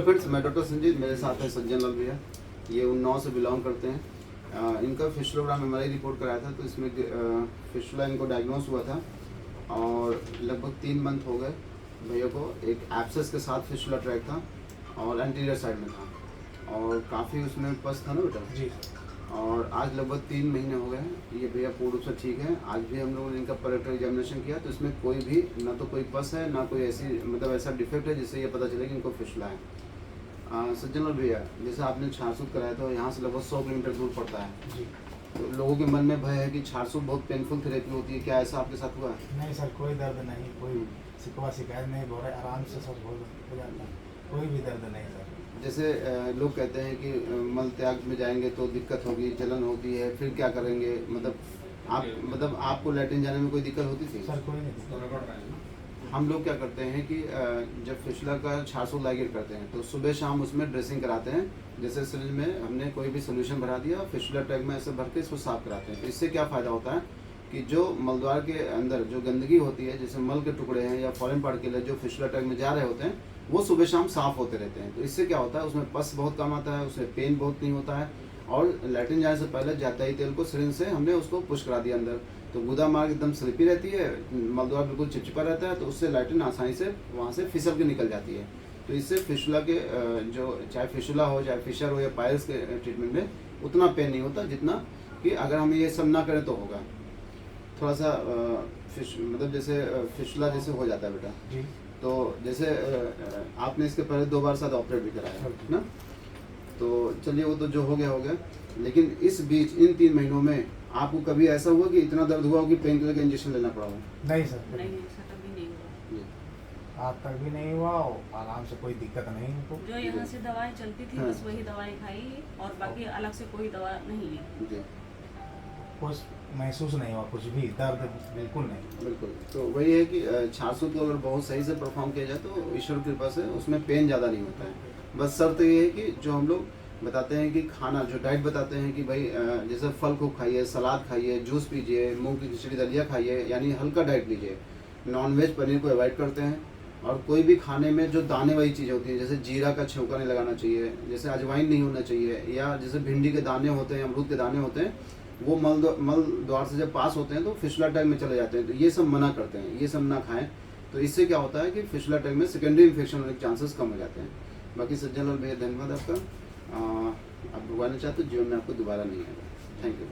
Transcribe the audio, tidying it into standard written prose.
Friends, मैं doctor Sanjeet, मेरे साथ है सज्जन लाल भैया। ये उन्नाव से बिलोंग करते हैं। इनका फिशुलोग्राम MRI रिपोर्ट कराया था, तो इसमें फिशुला इनको डायग्नोस हुआ था और लगभग 3 मंथ हो गए भैया को। एक एब्सेस के साथ फिशुला ट्रैक था और एंटीरियर साइड में था और काफ़ी उसमें पस था ना बेटा जी। और आज लगभग 3 महीने हो गए हैं। ये भैया पूर्ण रूप से ठीक है। आज भी हम लोगों ने इनका पर्यटक एग्जामिनेशन किया तो इसमें कोई भी ना तो कोई पस है ना कोई ऐसी मतलब ऐसा डिफेक्ट है जिससे ये पता चले कि इनको फिशुला है। सज्जन लाल भैया, जैसे आपने छारसूत कराया तो यहाँ से लगभग 100 किलोमीटर दूर पड़ता है, जी। तो लोगों के मन में भय है कि छारसूत बहुत पेनफुल थेरेपी होती है, क्या ऐसा आपके साथ हुआ है? नहीं सर, कोई दर्द नहीं, कोई शिकवा शिकायत नहीं, बहुत आराम से सब हो जाता है, कोई भी दर्द नहीं सर। जैसे लोग कहते हैं कि मल त्याग में जाएंगे तो दिक्कत होगी, जलन होती है, फिर क्या करेंगे? मतलब आपको लैट्रिन जाने में कोई दिक्कत होती थी? सर कोई नहीं। हम लोग क्या करते हैं कि जब फिशुला का छारसूत लाइगेट करते हैं तो सुबह शाम उसमें ड्रेसिंग कराते हैं। जैसे सिरिंज में हमने कोई भी सोल्यूशन भरा दिया, फिशुला ट्रैक में ऐसे भर के इसको साफ कराते हैं। तो इससे क्या फ़ायदा होता है कि जो मलद्वार के अंदर जो गंदगी होती है, जैसे मल के टुकड़े हैं या फॉरेन पार्टिकल जो फिशुला ट्रैक में जा रहे होते हैं, वो सुबह शाम साफ होते रहते हैं। तो इससे क्या होता है, उसमें पस बहुत कम आता है, उसमें पेन बहुत नहीं होता है और लैट्रिन जाने से पहले जाते ही तेल को सिरिंज से हमने उसको पुश करा दिया अंदर, तो गुदा मार्ग एकदम स्लिपी रहती है, मलद्वार बिल्कुल चिपचिपा रहता है, तो उससे लैट्रिन आसानी से वहाँ से फिसल के निकल जाती है। तो इससे फिशुला के जो चाहे फिशुला हो चाहे फिशर हो या पायल्स के ट्रीटमेंट में उतना पेन नहीं होता जितना कि अगर हम ये सब ना करें तो होगा। थोड़ा सा मतलब जैसे फिशुला जैसे हो जाता है बेटा जी। तो जैसे आपने इसके पहले 2 बार साथ ऑपरेट भी कराया है ना, तो चलिए वो तो जो हो गया, लेकिन इस बीच इन 3 महीनों में आपको कभी ऐसा हुआ कि इतना दर्द हुआ हो कि पेन किलर का इंजेक्शन लेना पड़ा हो? नहीं सर, नहीं, ऐसा कभी नहीं हुआ। आज तक भी नहीं हुआ और आराम से कोई दिक्कत नहीं इनको। जो यहाँ से दवाई चलती थी बस वही दवाई खाई और बाकी अलग से कोई दवा नहीं ली। जी, कुछ महसूस नहीं हुआ, कुछ भी दर्द बिल्कुल नहीं। बिल्कुल। तो वही है कि छारसूत को अगर बहुत सही से परफॉर्म किया जाए तो ईश्वर की कृपा से उसमें पेन ज़्यादा नहीं होता है। बस शर्त ये है कि जो हम लोग बताते हैं कि खाना जो डाइट बताते हैं कि भाई जैसे फल खूब खाइए, सलाद खाइए, जूस पीजिए, मूंग की खिचड़ी दलिया खाइए, यानी हल्का डाइट लीजिए। नॉनवेज पनीर को अवॉइड करते हैं और कोई भी खाने में जो दाने वाली चीज़ होती है, जैसे जीरा का छिलका नहीं लगाना चाहिए, जैसे अजवाइन नहीं होना चाहिए, या जैसे भिंडी के दाने होते हैं, अमरूद के दाने होते हैं, वो मल द्वार से जब पास होते हैं तो फिशुला ट्रैक में चले जाते हैं। तो ये सब मना करते हैं, ये सब ना खाएं। तो इससे क्या होता है कि फिशुला ट्रैक में सेकेंडरी इन्फेक्शन होने के चांसेस कम हो जाते हैं। बाकी सज्जन लाल भैया धन्यवाद आपका। आप भगवान ने चाहते तो जीवन में आपको दोबारा नहीं आएगा। Thank you.